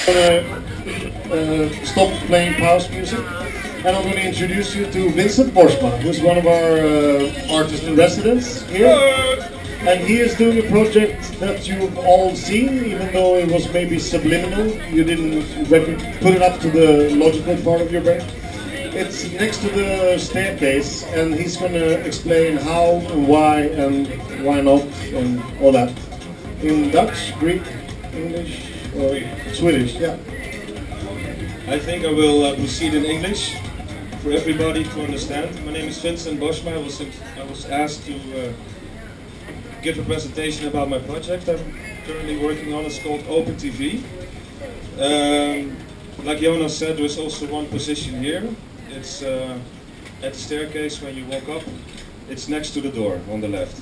Stop playing house music, and I'm going to introduce you to Vincent Boschma, who's one of our artists in residence here. And he is doing a project that you've all seen, even though it was maybe subliminal. You didn't put it up to the logical part of your brain. It's next to the staircase, and he's going to explain how and why not, and all that. In Dutch, Greek, English, or Swedish, yeah. I think I will proceed in English for everybody to understand. My name is Vincent Boschma. I was asked to give a presentation about my project I'm currently working on. It's called OPEN-TV. Like Jonas said, there is also one position here. It's at the staircase when you walk up. It's next to the door on the left.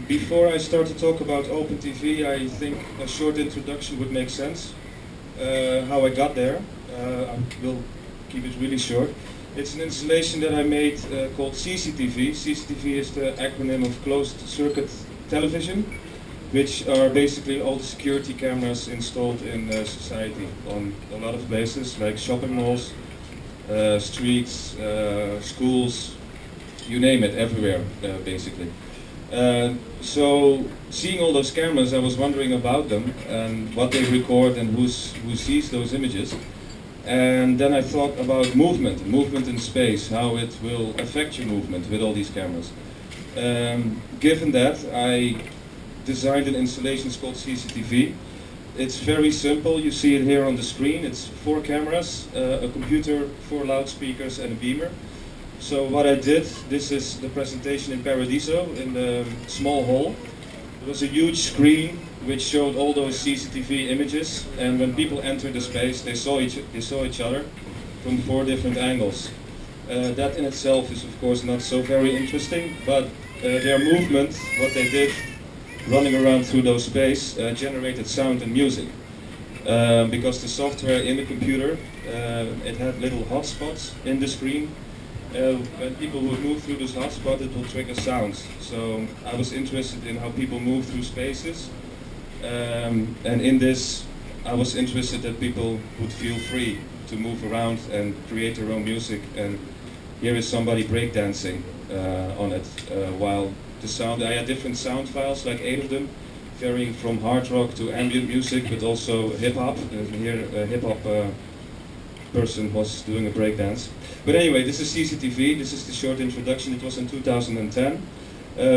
Before I start to talk about OPEN-TV, I think a short introduction would make sense. How I got there. I will keep it really short. It's an installation that I made called CCTV. CCTV is the acronym of closed circuit television, which are basically all the security cameras installed in society on a lot of places, like shopping malls, streets, schools, you name it, everywhere basically. So seeing all those cameras, I was wondering about them and what they record and who sees those images. And then I thought about movement in space, how it will affect your movement with all these cameras. Given that, I designed an installation called CCTV. It's very simple, you see it here on the screen. It's 4 cameras, a computer, 4 loudspeakers and a beamer. So what I did, this is the presentation in Paradiso, in the small hall. There was a huge screen which showed all those CCTV images, and when people entered the space, they saw each other from 4 different angles. That in itself is of course not so very interesting, but their movement, what they did running around through those space, generated sound and music. Because the software in the computer, it had little hotspots in the screen. When people would move through this hotspot, it will trigger sounds. So I was interested in how people move through spaces. And in this, I was interested that people would feel free to move around and create their own music. And here is somebody breakdancing on it, while the sound, I had different sound files, like 8 of them, varying from hard rock to ambient music, but also hip-hop. And here a hip-hop person was doing a breakdance. But anyway, this is CCTV, this is the short introduction. It was in 2010.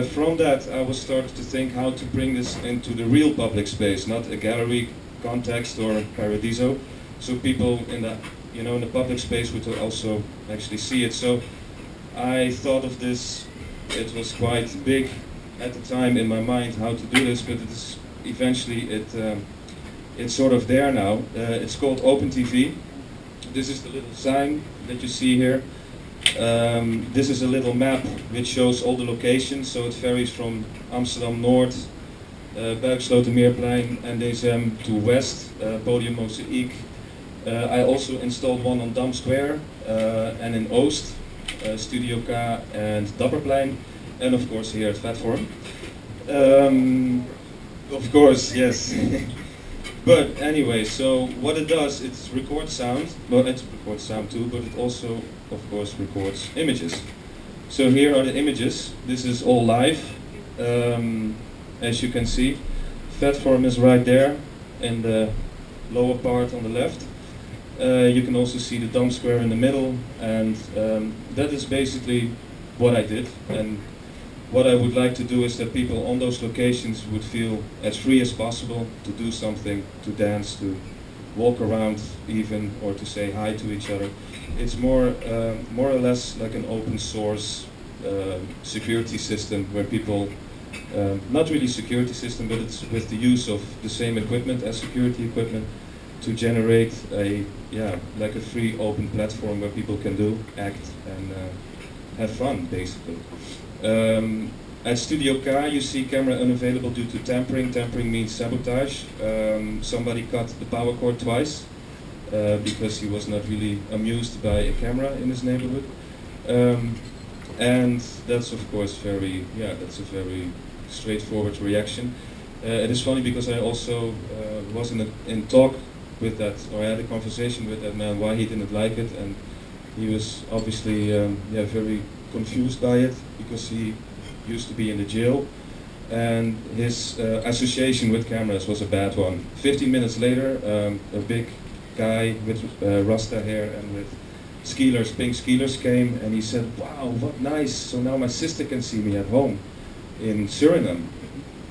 From that, I was started to think how to bring this into the real public space, not a gallery context or Paradiso, so people in the, in the public space would also actually see it. So I thought of this. It was quite big at the time in my mind how to do this, but it's eventually it's sort of there now. It's called OPEN-TV. This is the little sign that you see here. This is a little map which shows all the locations, so it varies from Amsterdam Noord, Buikslotermeerplein, NDSM to West, Podium Mozaïek. I also installed one on Dam Square and in Oost, Studio K and Dapperplein, and of course here at FATFORM. Of course, yes. But anyway, so what it does, it records sound. Well, it records sound too, but it also, of course, records images. So here are the images. This is all live, as you can see. FATFORM is right there in the lower part on the left. You can also see the Dam Square in the middle, and that is basically what I did. And what I would like to do is that people on those locations would feel as free as possible to do something, to dance, to walk around even, or to say hi to each other. It's more or less like an open source security system where people, not really security system, but it's with the use of the same equipment as security equipment to generate like a free open platform where people can do, act, and have fun, basically. At Studio K, you see camera unavailable due to tampering. Tampering means sabotage. Somebody cut the power cord twice because he was not really amused by a camera in his neighborhood. And that's of course that's a very straightforward reaction. It is funny because I also was in talk with that, or I had a conversation with that man why he didn't like it, and he was obviously very confused by it because he used to be in the jail, and his association with cameras was a bad one. 15 minutes later, a big guy with Rasta hair and with skiers, pink skiers came, and he said, "Wow, what nice! So now my sister can see me at home in Suriname."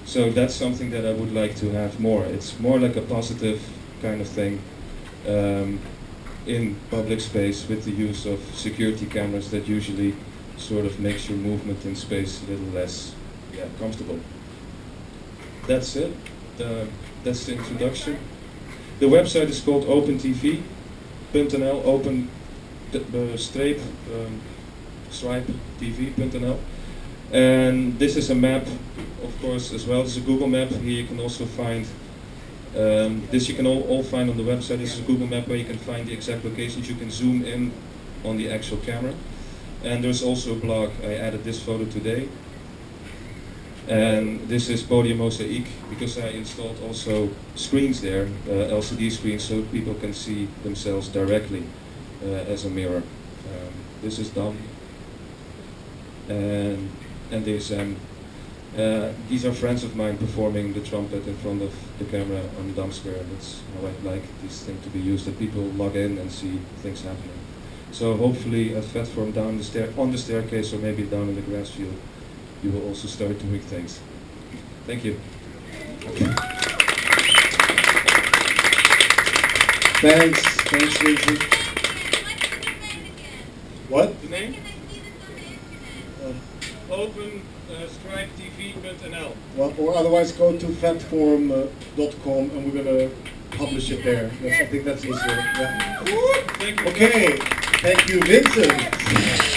So that's something that I would like to have more. It's more like a positive kind of thing in public space with the use of security cameras that usually sort of makes your movement in space a little less comfortable. That's it. That's the introduction. The website is called OPEN-TV.NL, open stripe TV.nl. And this is a map, of course, as well. This is a Google map. Here you can also find, this you can all find on the website. This is a Google map where you can find the exact locations. You can zoom in on the actual camera. And there's also a blog. I added this photo today. And this is Podium Mosaic, because I installed also screens there, LCD screens, so people can see themselves directly as a mirror. This is done. And these are friends of mine performing the trumpet in front of the camera on Damsker. That's how I like this thing to be used, that people log in and see things happening. So hopefully at FATFORM on the staircase, or maybe down in the grass field, you will also start doing things. Thank you. Thanks, Vincent. What? The name? OPEN-TV.NL. Well, or otherwise go to FATFORM.com and we're going to publish it there. Yes, I think that's easier. Yeah. Thank you. Okay, thank you, Vincent.